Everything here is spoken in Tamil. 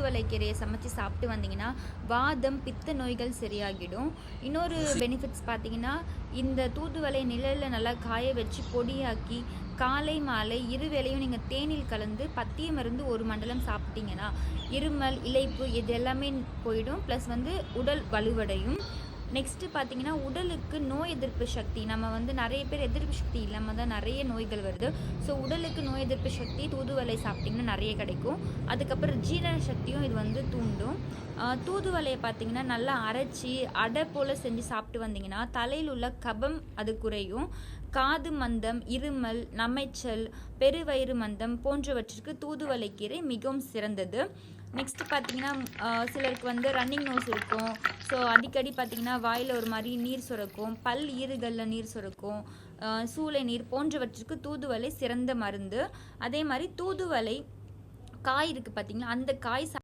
தூதுவளை கீரையை சமைச்சு சாப்பிட்டு வந்தீங்கன்னா வாதம் பித்த நோய்கள் சரியாகிடும். இன்னொரு பெனிஃபிட்ஸ் பார்த்தீங்கன்னா, இந்த தூதுவளை நிழலில் நல்லா காய வச்சு பொடியாக்கி காலை மாலை இருவேளையும் நீங்கள் தேனில் கலந்து பத்திய மருந்து 1 மண்டலம் சாப்பிட்டீங்கன்னா இருமல் இளைப்பு இது எல்லாமே போயிடும். ப்ளஸ் உடல் வலுவடையும். நெக்ஸ்ட்டு பார்த்தீங்கன்னா, உடலுக்கு நோய் எதிர்ப்பு சக்தி நம்ம நிறைய பேர் எதிர்ப்பு சக்தி இல்லாமல் தான் நிறைய நோய்கள் வருது. ஸோ உடலுக்கு நோய் எதிர்ப்பு சக்தி தூதுவளை சாப்பிட்டிங்கன்னா நிறைய கிடைக்கும். அதுக்கப்புறம் ஜீரண சக்தியும் இது தூண்டும். தூதுவளையை பார்த்தீங்கன்னா நல்லா அரைச்சி அடை போல் செஞ்சு சாப்பிட்டு வந்தீங்கன்னா தலையில் உள்ள கபம் அது குறையும். காது மந்தம், இருமல், நமைச்சல், பெருவயிறு மந்தம் போன்றவற்றிற்கு தூதுவளை கீரை மிகவும் சிறந்தது. நெக்ஸ்ட்டு பார்த்தீங்கன்னா, சிலருக்கு ரன்னிங் நோஸ் இருக்கும். ஸோ அடிக்கடி பார்த்தீங்கன்னா வாயில் ஒரு மாதிரி நீர் சுரக்கும், பல் ஈறுகளில் நீர் சுரக்கும், சூளை நீர் போன்றவற்றிற்கு தூதுவளை சிறந்த மருந்து. அதே மாதிரி தூதுவளை காய் இருக்குது பார்த்தீங்கன்னா, அந்த காய்